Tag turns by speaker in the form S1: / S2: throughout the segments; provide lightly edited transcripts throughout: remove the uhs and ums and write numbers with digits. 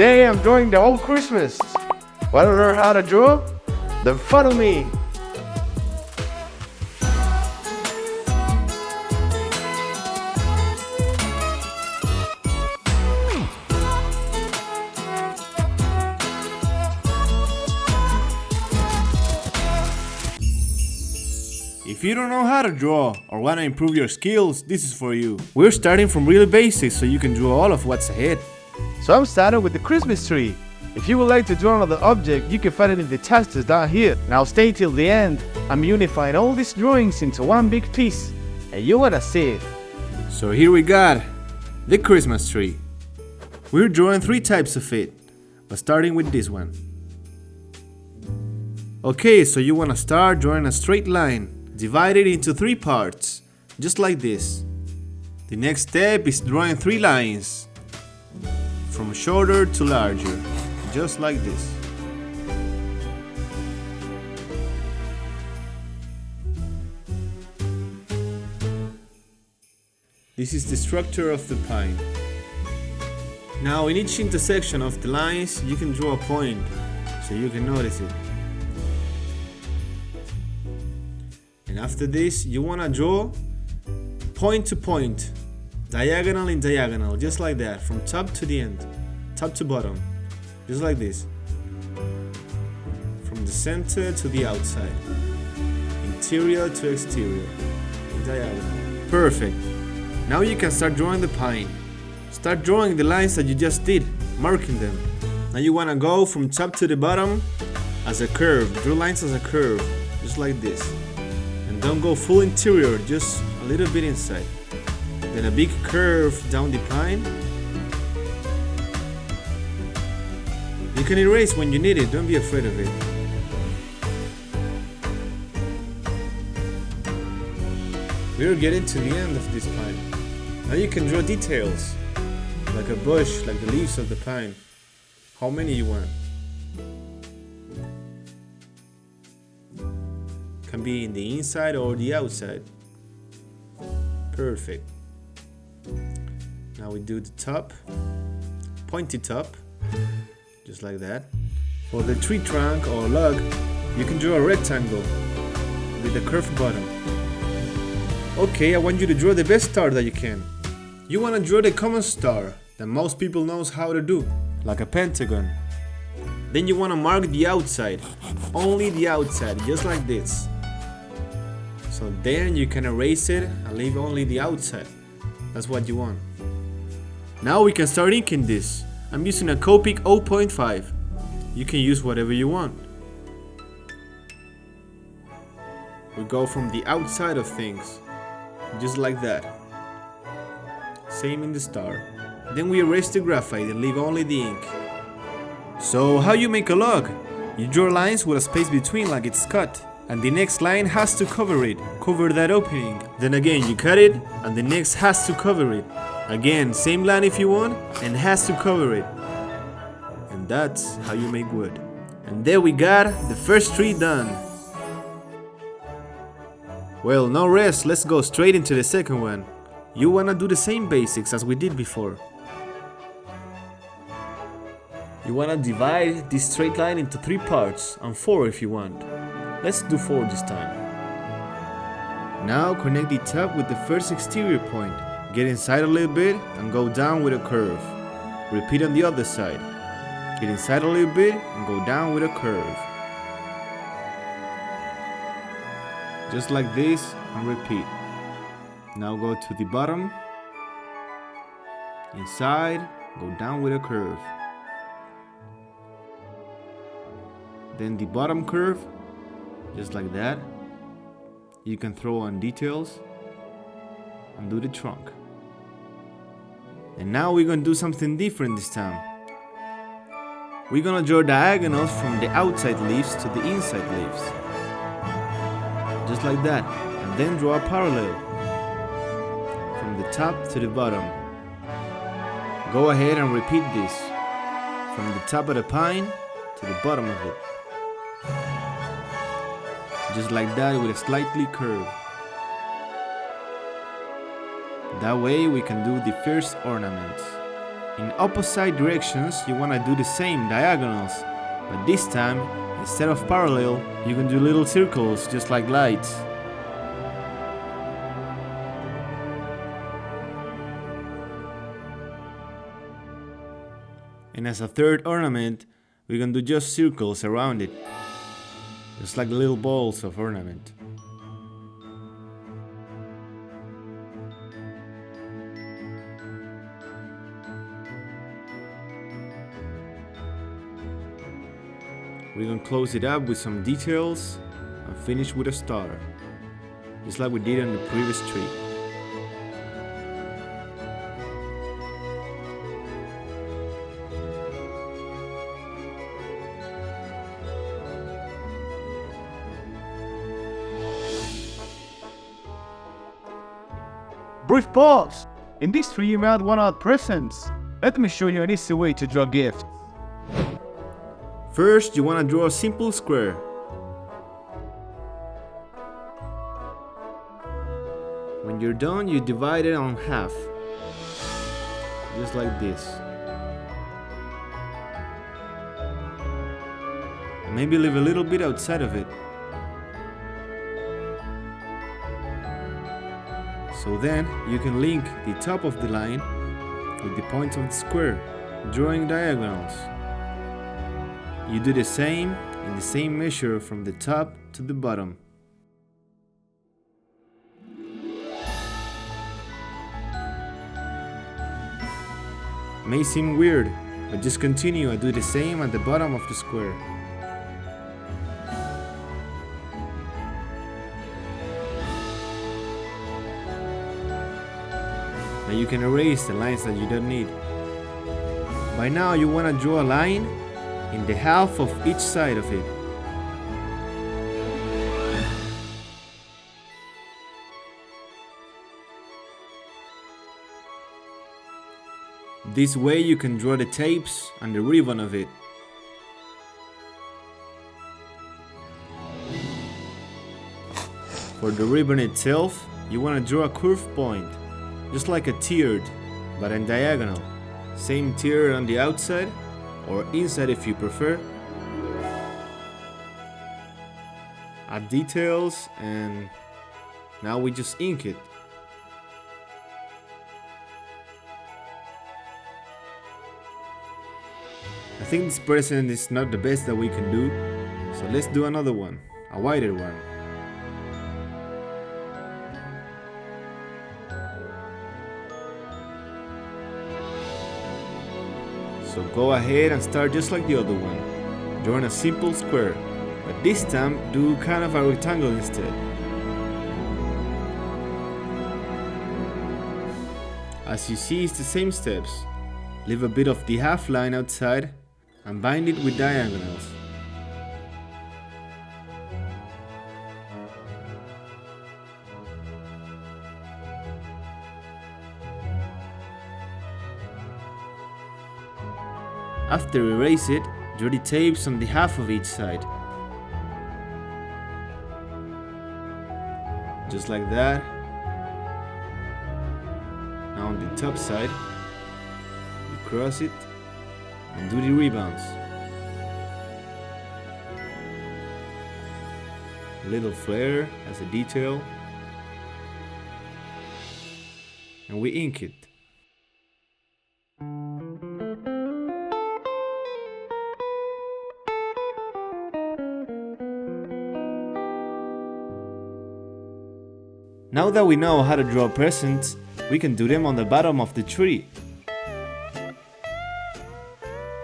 S1: Today I'm drawing the whole Christmas. Want to learn how to draw? Then follow me.
S2: If you don't know how to draw or want to improve your skills, this is for you. We're starting from really basics so you can draw all of what's ahead.
S1: So I'm starting with the Christmas tree. If you would like to draw another object, you can find it in the testers down here. Now stay till the end. I'm unifying all these drawings into one big piece, and you wanna see it.
S2: So here we got the Christmas tree. We're drawing 3 types of it, but starting with this one. Okay, so you wanna start drawing a straight line, divided into 3 parts, just like this. The next step is drawing 3 lines, from shorter to larger, just like this. This is the structure of the pine. Now in each intersection of the lines you can draw a point, so you can notice it. And after this you want to draw point to point, diagonal in diagonal, just like that, from top to the end, top to bottom, just like this, from the center to the outside, interior to exterior, in diagonal. Perfect. Now you can start drawing the pine. Start drawing the lines that you just did, marking them. Now you want to go from top to the bottom as a curve. Draw lines as a curve, just like this. And don't go full interior, just a little bit inside. Then a big curve down the pine. You can erase when you need it, don't be afraid of it. We're getting to the end of this pine. Now you can draw details, like a bush, like the leaves of the pine. How many you want? Can be in the inside or the outside. Perfect. Now we do the top, pointy top, just like that. For the tree trunk or log, you can draw a rectangle with a curved bottom. Okay, I want you to draw the best star that you can. You want to draw the common star that most people knows how to do, like a pentagon. Then you want to mark the outside, only the outside, just like this. So then you can erase it and leave only the outside. That's what you want. Now we can start inking this. I'm using a Copic 0.5. You can use whatever you want. We go from the outside of things, just like that. Same in the star. Then we erase the graphite and leave only the ink. So how you make a log? You draw lines with a space between like it's cut. And the next line has to cover it, cover that opening. Then again you cut it and the next has to cover it. Again, same line if you want, and has to cover it. And that's how you make wood. And there we got the first tree done. Well, no rest, let's go straight into the second one. You wanna do the same basics as we did before. You wanna divide this straight line into 3 parts, and 4 if you want. Let's do 4 this time. Now connect the top with the first exterior point. Get inside a little bit and go down with a curve. Repeat on the other side. Get inside a little bit and go down with a curve. Just like this and repeat. Now go to the bottom. Inside, go down with a curve. Then the bottom curve, just like that. You can throw on details and do the trunk. And now we're gonna do something different this time. We're gonna draw diagonals from the outside leaves to the inside leaves. Just like that. And then draw a parallel from the top to the bottom. Go ahead and repeat this from the top of the pine to the bottom of it. Just like that, with a slightly curve. That way we can do the first ornaments. In opposite directions, you want to do the same, diagonals, but this time, instead of parallel, you can do little circles just like lights. And as a third ornament, we can do just circles around it, just like little balls of ornament. We're gonna close it up with some details and finish with a star, just like we did on the previous tree.
S1: Brief pause! In this tree you might want out presents. Let me show you an easy way to draw gifts.
S2: First, you want to draw a simple square. When you're done, you divide it on half, just like this. And maybe leave a little bit outside of it. So then, you can link the top of the line with the points of the square, drawing diagonals. You do the same in the same measure from the top to the bottom. May seem weird, but just continue and do the same at the bottom of the square. Now you can erase the lines that you don't need. By now you want to draw a line in the half of each side of it. This way you can draw the tapes and the ribbon of it. For the ribbon itself, you want to draw a curved point, just like a tiered, but in diagonal. Same tier on the outside, or inside if you prefer. Add details, and now we just ink it. I think this present is not the best that we can do, so let's do another one, a wider one. So go ahead and start just like the other one, drawing a simple square, but this time do kind of a rectangle instead. As you see, it's the same steps. Leave a bit of the half line outside and bind it with diagonals. After erase it, draw the tapes on the half of each side. Just like that. Now on the top side, you cross it and do the ribbons. A little flare as a detail. And we ink it. Now that we know how to draw presents, we can do them on the bottom of the tree.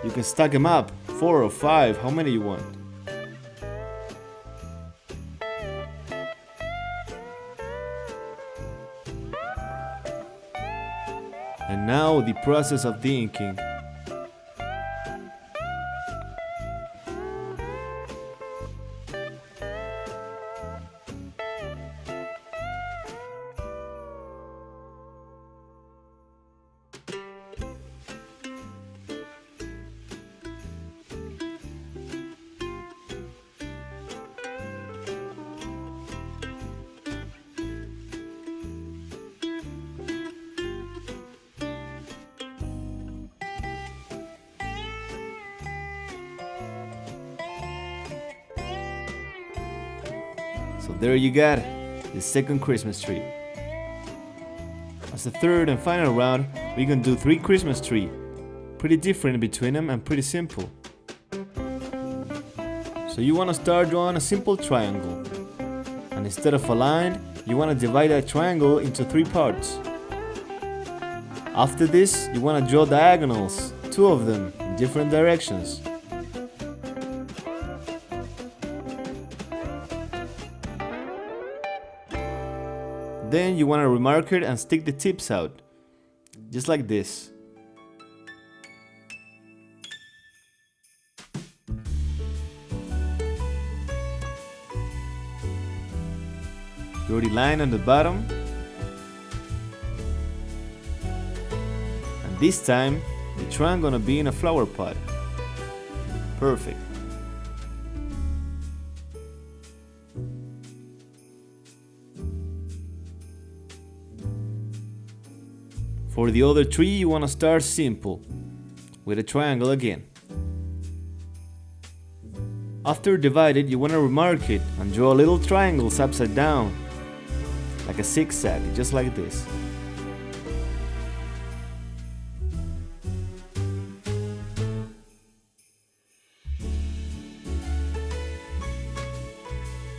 S2: You can stack them up, 4 or 5, how many you want. And now the process of the inking. So there you got the second Christmas tree. As the third and final round, we can do 3 Christmas trees. Pretty different between them and pretty simple. So you want to start drawing a simple triangle. And instead of a line, you want to divide that triangle into 3 parts. After this, you want to draw diagonals, 2 of them, in different directions. Then you want to remark it and stick the tips out, just like this. Draw the line on the bottom. And this time, the triangle gonna be in a flower pot. Perfect. For the other tree, you want to start simple, with a triangle again. After divided, you want to remark it and draw little triangles upside down, like a zigzag, just like this.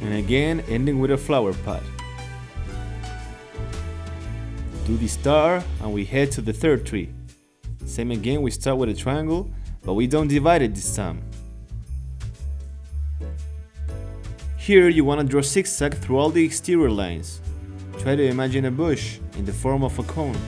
S2: And again, ending with a flower pot. Do the star and we head to the third tree. Same again, we start with a triangle, but we don't divide it this time. Here you want to draw zigzag through all the exterior lines. Try to imagine a bush in the form of a cone.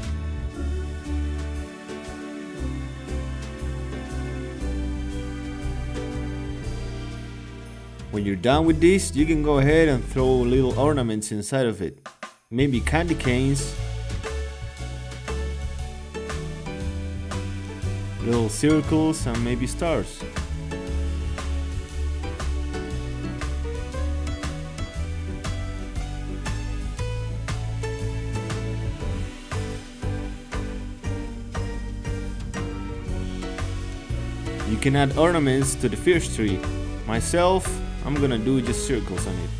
S2: When you're done with this, you can go ahead and throw little ornaments inside of it. Maybe candy canes, little circles, and maybe stars. You can add ornaments to the first tree. Myself, I'm gonna do just circles on it.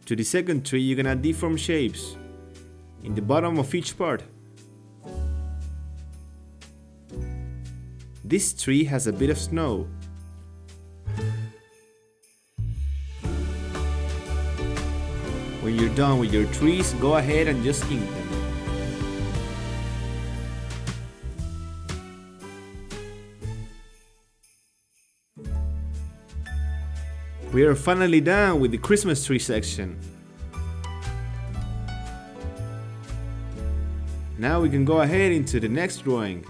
S2: To the second tree, you can add different shapes in the bottom of each part. This tree has a bit of snow. When you're done with your trees, go ahead and just ink them. We are finally done with the Christmas tree section. Now we can go ahead into the next drawing.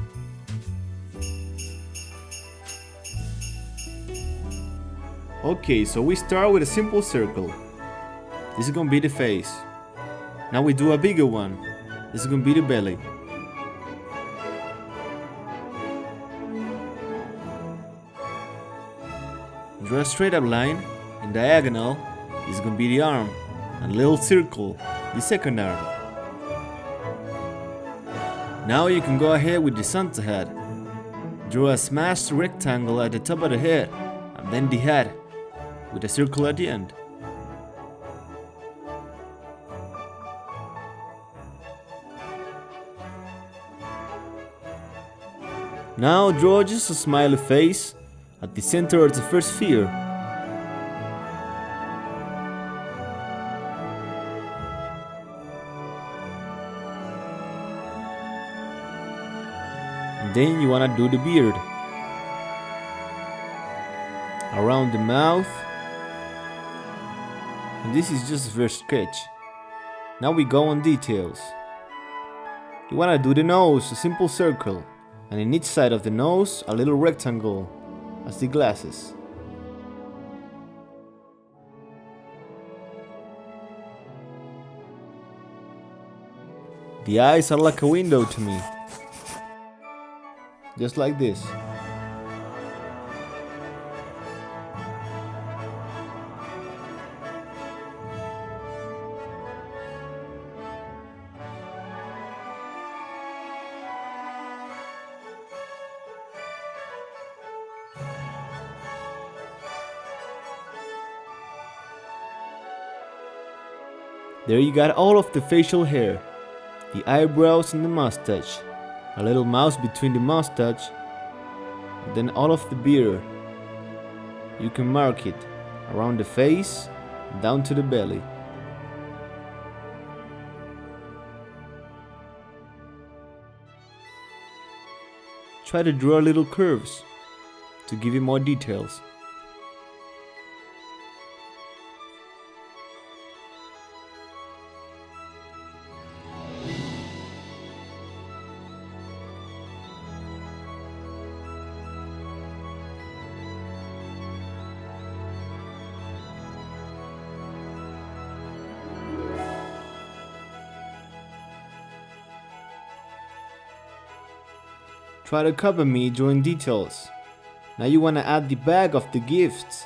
S2: Okay, so we start with a simple circle. This is gonna be the face. Now we do a bigger one. This is gonna be the belly. Draw a straight up line. In diagonal, this is gonna be the arm, and a little circle, the second arm. Now you can go ahead with the Santa hat. Draw a smashed rectangle at the top of the head, and then the hat, with a circle at the end. Now draw just a smiley face at the center of the first sphere. And then you wanna do the beard around the mouth. And this is just the first sketch. Now we go on details. You wanna do the nose, a simple circle, and in each side of the nose a little rectangle as the glasses. The eyes are like a window to me, just like this. There you got all of the facial hair, the eyebrows and the mustache, a little mouse between the mustache, then all of the beard. You can mark it around the face, down to the belly. Try to draw little curves to give you more details. Try to cover me drawing details. Now you want to add the back of the gifts.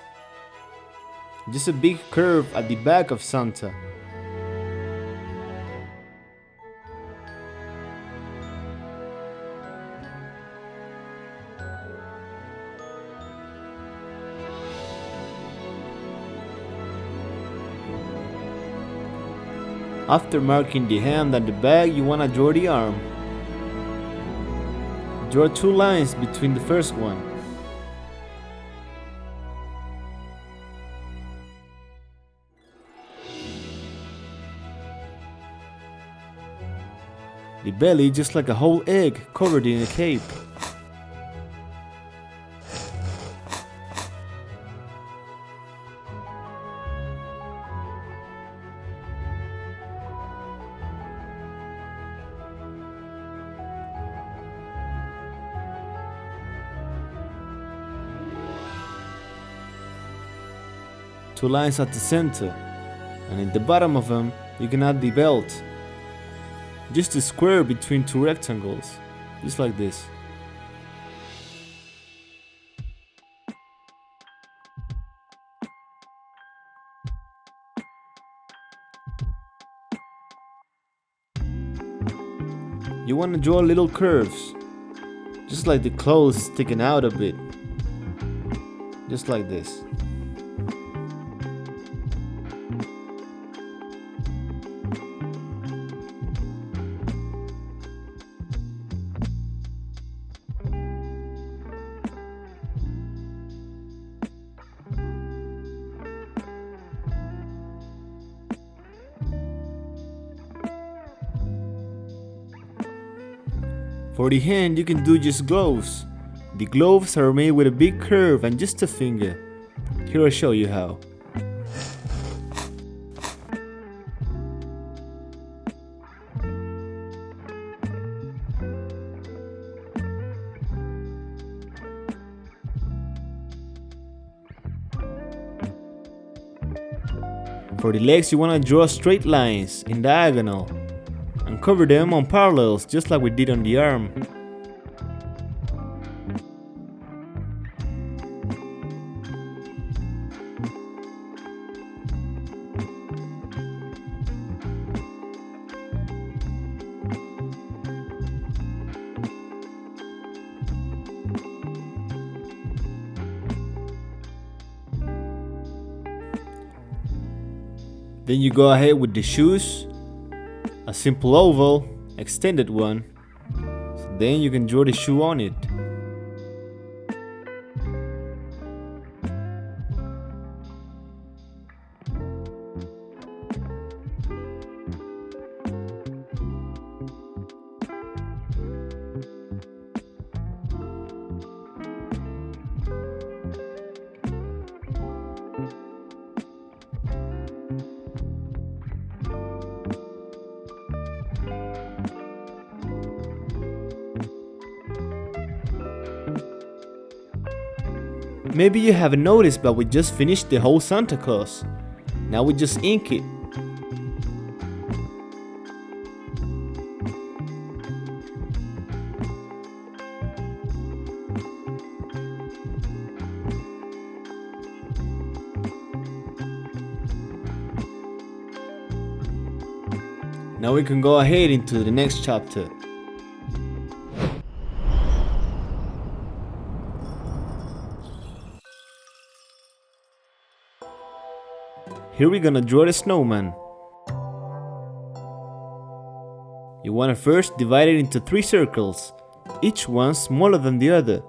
S2: Just a big curve at the back of Santa. After marking the hand and the back, you want to draw the arm. Draw 2 lines between the first one. The belly just like a whole egg covered in a cape. Two lines at the center, and in the bottom of them you can add the belt. Just a square between 2 rectangles, just like this. You want to draw little curves, just like the clothes sticking out a bit, just like this. For the hand, you can do just gloves. The gloves are made with a big curve and just a finger. Here I'll show you how. For the legs, you want to draw straight lines in diagonal and cover them on parallels just like we did on the arm. Then you go ahead with the shoes. A simple oval, extended one, so then you can draw the shoe on it. Maybe you haven't noticed, but we just finished the whole Santa Claus. Now we just ink it. Now we can go ahead into the next chapter. Here we're gonna draw the snowman. You want to first divide it into 3 circles, each one smaller than the other.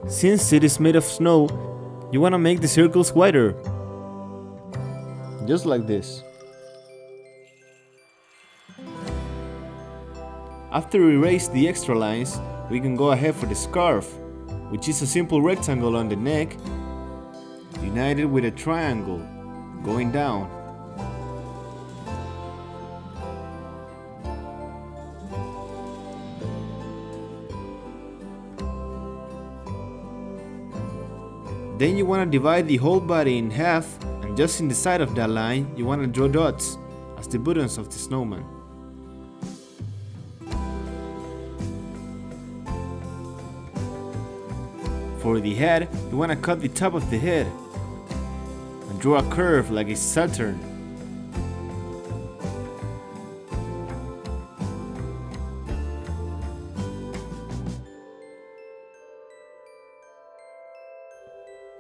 S2: Since it is made of snow, you want to make the circles wider. Just like this. After we erase the extra lines, we can go ahead for the scarf, which is a simple rectangle on the neck, united with a triangle, going down. Then you want to divide the whole body in half, and just in the side of that line, you want to draw dots as the buttons of the snowman. For the head, you want to cut the top of the head and draw a curve like a Saturn.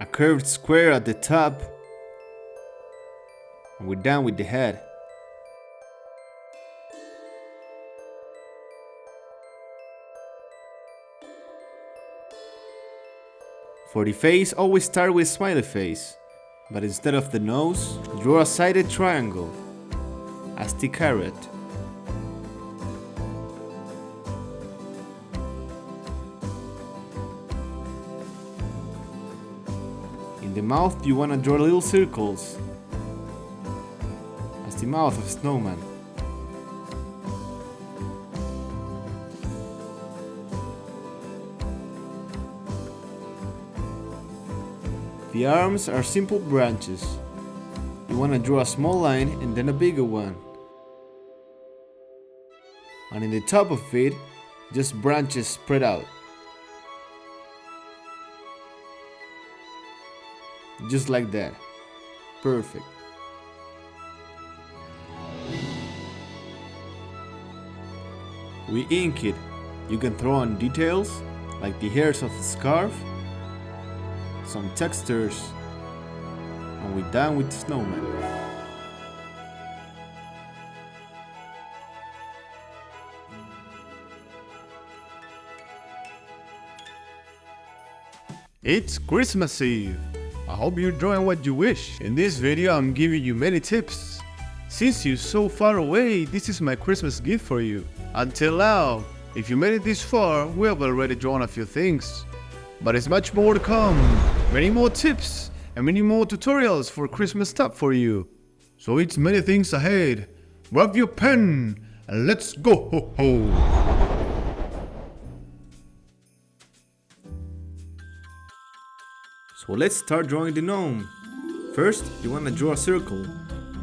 S2: A curved square at the top, and we're done with the head. For the face, always start with smiley face, but instead of the nose, draw a sided triangle, as the carrot. In the mouth, you want to draw little circles, as the mouth of a snowman. The arms are simple branches. You want to draw a small line and then a bigger one. And in the top of it, just branches spread out. Just like that. Perfect. We ink it. You can throw on details like the hairs of the scarf, some textures, and we're done with the snowman.
S1: It's Christmas Eve. I hope you're drawing what you wish. In this video, I'm giving you many tips. Since you're so far away, this is my Christmas gift for you. Until now, if you made it this far, we have already drawn a few things. But it's much more to come. Many more tips and many more tutorials for Christmas stuff for you. So it's many things ahead. Grab your pen and let's go ho ho.
S2: So let's start drawing the gnome. First, you want to draw a circle,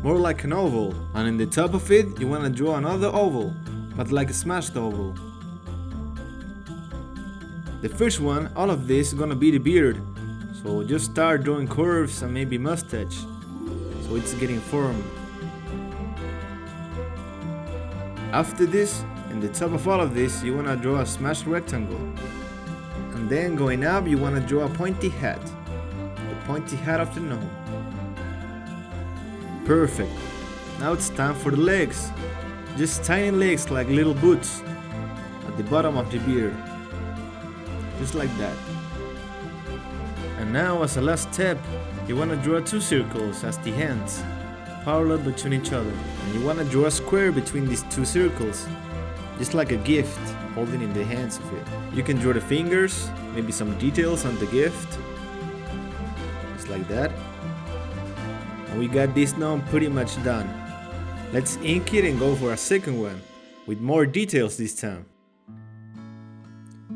S2: more like an oval, and in the top of it, you want to draw another oval, but like a smashed oval. The first one, all of this is gonna be the beard, so just start drawing curves and maybe mustache, so it's getting formed. After this, in the top of all of this, you wanna draw a smashed rectangle, and then going up, you wanna draw a pointy hat, the pointy hat of the gnome. Perfect. Now it's time for the legs, just tiny legs like little boots at the bottom of the beard. Just like that. And now as a last step, you want to draw 2 circles as the hands, parallel between each other. And you want to draw a square between these 2 circles, just like a gift, holding in the hands of it. You can draw the fingers, maybe some details on the gift, just like that. And we got this gnome pretty much done. Let's ink it and go for a second one, with more details this time.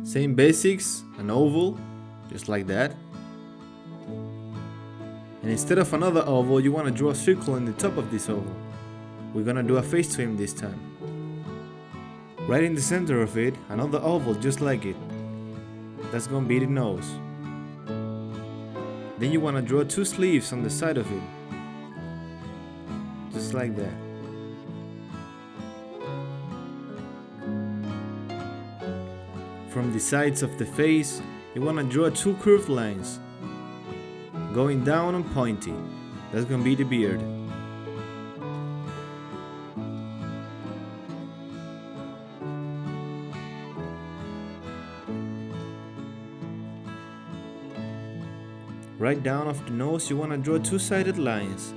S2: Same basics, an oval, just like that. And instead of another oval, you want to draw a circle in the top of this oval. We're gonna do a face to him this time. Right in the center of it, another oval just like it. That's gonna be the nose. Then you want to draw 2 sleeves on the side of it. Just like that. From the sides of the face, you want to draw 2 curved lines, going down and pointy. That's gonna be the beard. Right down off the nose, you want to draw 2-sided lines,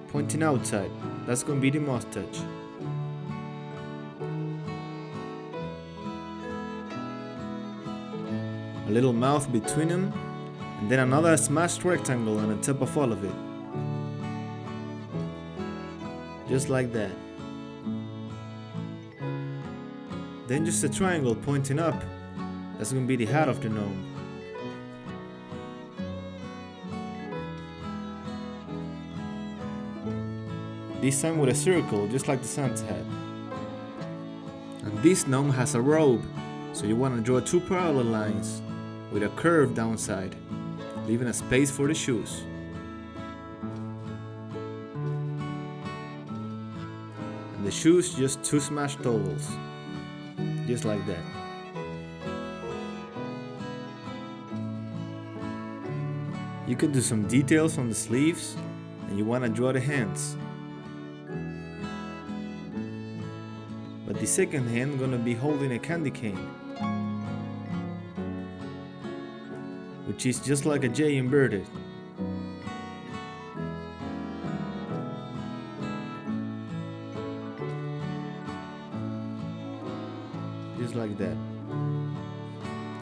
S2: pointing outside. That's gonna be the mustache. A little mouth between them, and then another smashed rectangle on the top of all of it. Just like that. Then just a triangle pointing up. That's gonna be the hat of the gnome. This time with a circle, just like the Santa's hat. And this gnome has a robe, so you want to draw 2 parallel lines with a curve downside, leaving a space for the shoes. And the shoes, just 2 smashed ovals, just like that. You could do some details on the sleeves, and you want to draw the hands. But the second hand gonna be holding a candy cane, which is just like a J inverted. Just like that.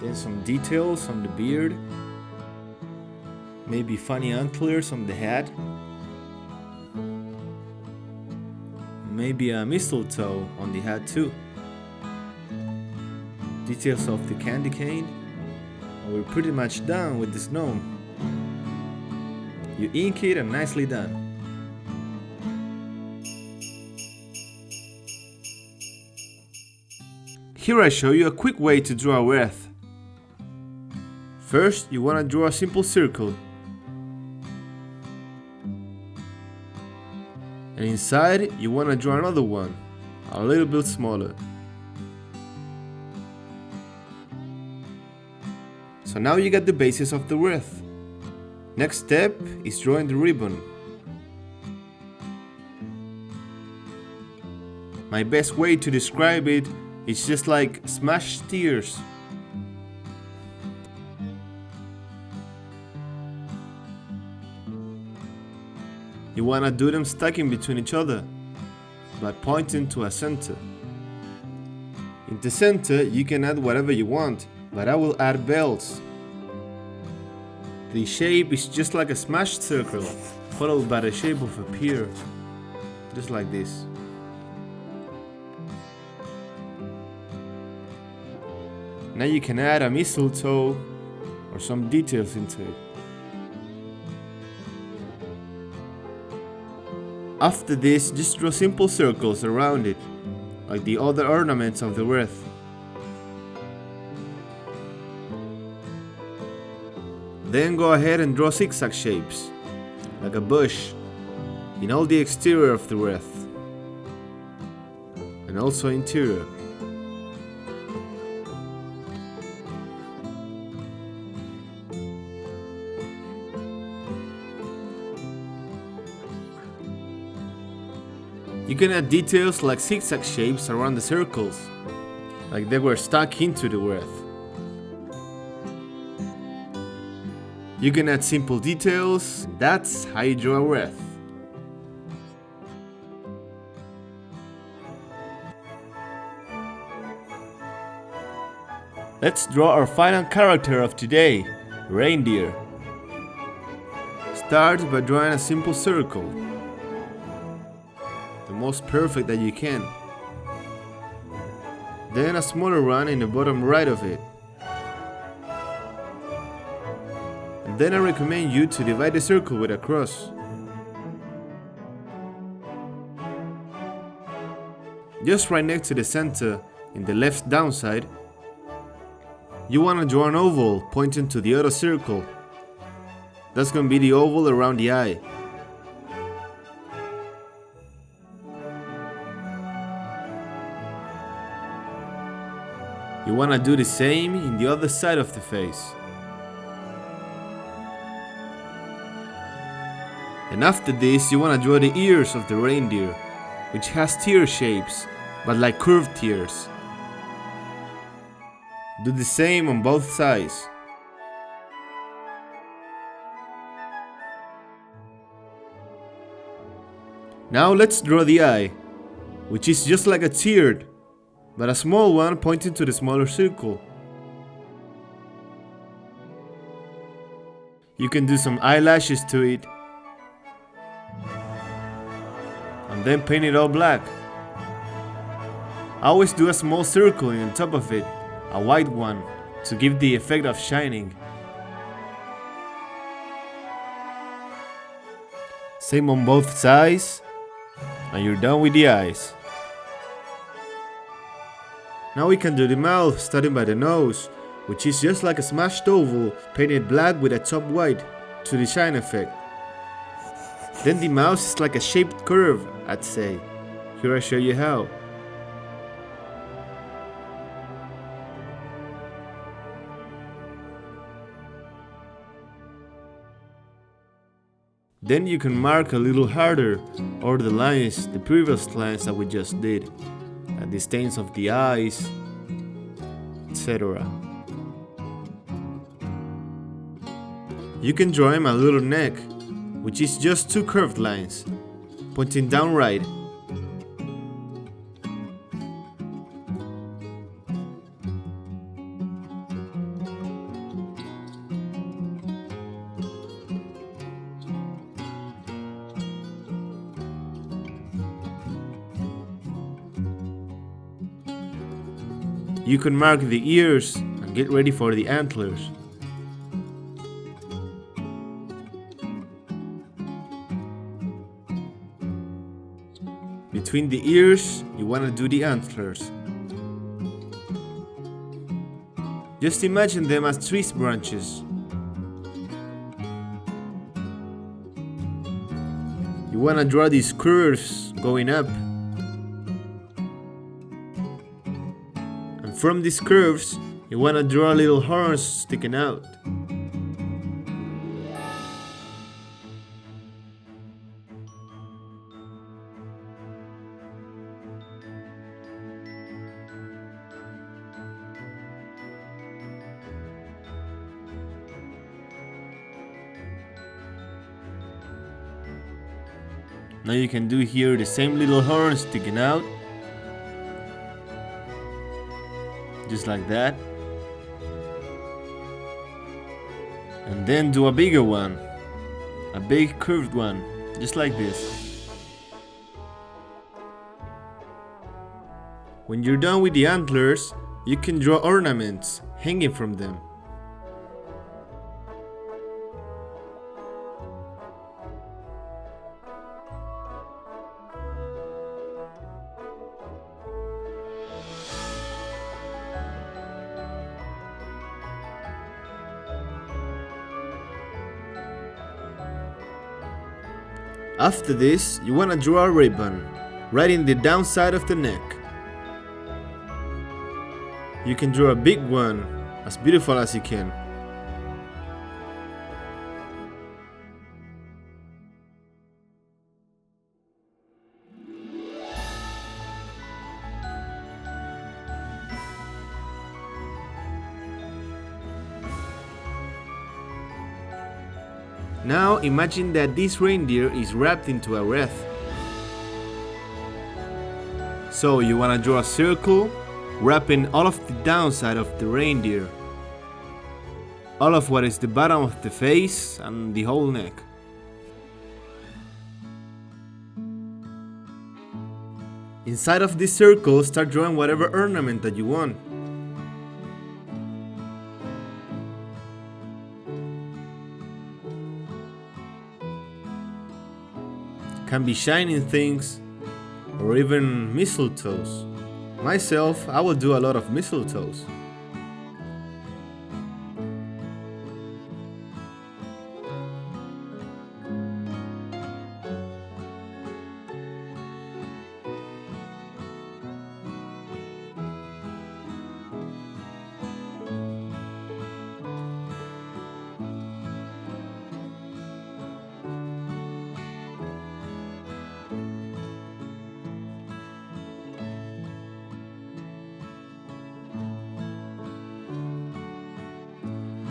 S2: Then some details on the beard, maybe funny antlers on the hat, maybe a mistletoe on the hat too. Details of the candy cane. We're pretty much done with this gnome. You ink it and nicely done. Here I show you a quick way to draw a wreath. First, you want to draw a simple circle. And inside, you want to draw another one, a little bit smaller. So now you got the basis of the wreath. Next step is drawing the ribbon. My best way to describe it is just like smashed tears. You wanna do them stacking between each other by pointing to a center. In the center, you can add whatever you want, but I will add bells. The shape is just like a smashed circle, followed by the shape of a pear, just like this. Now you can add a mistletoe or some details into it. After this, just draw simple circles around it, like the other ornaments of the wreath. Then go ahead and draw zigzag shapes, like a bush, in all the exterior of the wreath, and also interior. You can add details like zigzag shapes around the circles, like they were stuck into the wreath. You can add simple details, and that's how you draw a wreath. Let's draw our final character of today, Reindeer. Start by drawing a simple circle, the most perfect that you can. Then a smaller one in the bottom right of it. And then I recommend you to divide the circle with a cross. Just right next to the center, in the left downside, you want to draw an oval pointing to the other circle. That's going to be the oval around the eye. You wanna do the same in the other side of the face. And after this, you wanna draw the ears of the reindeer, which has tear shapes, but like curved tears. Do the same on both sides. Now let's draw the eye, which is just like a tear, but a small one pointing to the smaller circle. You can do some eyelashes to it, and then paint it all black. I always do a small circle on top of it, a white one, to give the effect of shining. Same on both sides, and you're done with the eyes. Now we can do the mouth, starting by the nose, which is just like a smashed oval painted black with a top white to the shine effect. Then the mouth is like a shaped curve, I'd say. Here I show you how. Then you can mark a little harder, or the lines, the previous lines that we just did, and the stains of the eyes, etc. You can draw him a little neck, which is just two curved lines, pointing down right. You can mark the ears and get ready for the antlers. Between the ears, you want to do the antlers. Just imagine them as tree branches. You want to draw these curves going up. And from these curves, you want to draw little horns sticking out. Now you can do here the same little horn sticking out, just like that, and then do a bigger one, a big curved one, just like this. When you're done with the antlers, you can draw ornaments hanging from them. After this, you want to draw a ribbon, right in the downside of the neck. You can draw a big one, as beautiful as you can. Now imagine that this reindeer is wrapped into a wreath. So you want to draw a circle, wrapping all of the downside of the reindeer, all of what is the bottom of the face and the whole neck. Inside of this circle, start drawing whatever ornament that you want. Can be shining things or even mistletoes. Myself, I will do a lot of mistletoes.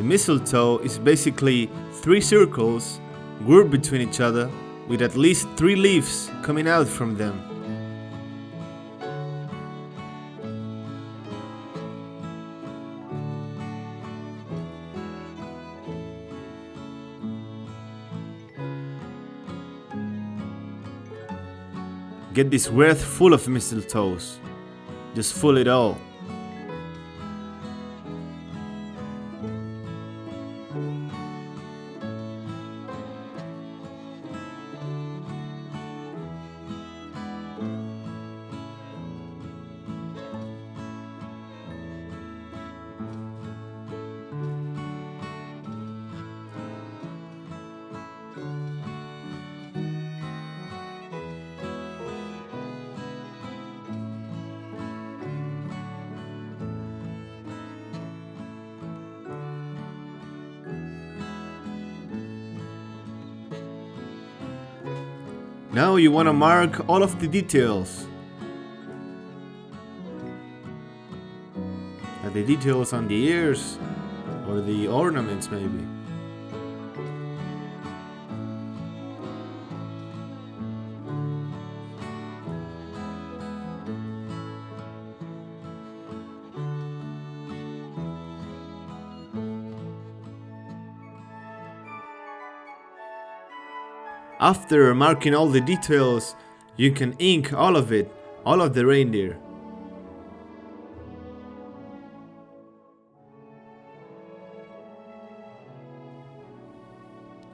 S2: The mistletoe is basically 3 circles grouped between each other with at least 3 leaves coming out from them. Get this wreath full of mistletoes. Just full it all. Now you want to mark all of the details. Like the details on the ears or the ornaments maybe. After marking all the details, you can ink all of it, all of the reindeer.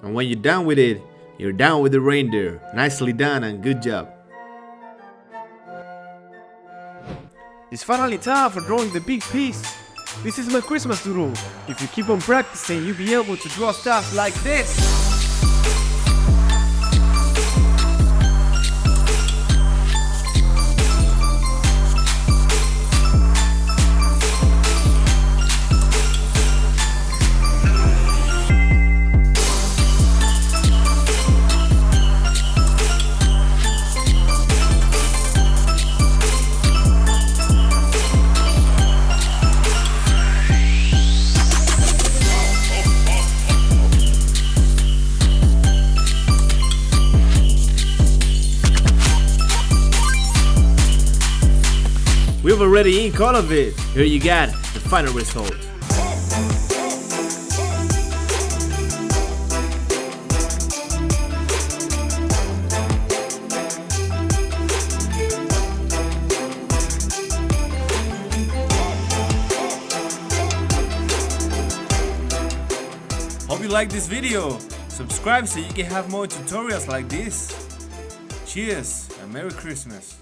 S2: And when you're done with it, you're done with the reindeer. Nicely done and good job.
S1: It's finally time for drawing the big piece. This is my Christmas doodle. If you keep on practicing, you'll be able to draw stuff like this.
S2: We've already inked all of it. Here you got the final result. Hope you like this video. Subscribe so you can have more tutorials like this. Cheers and Merry Christmas.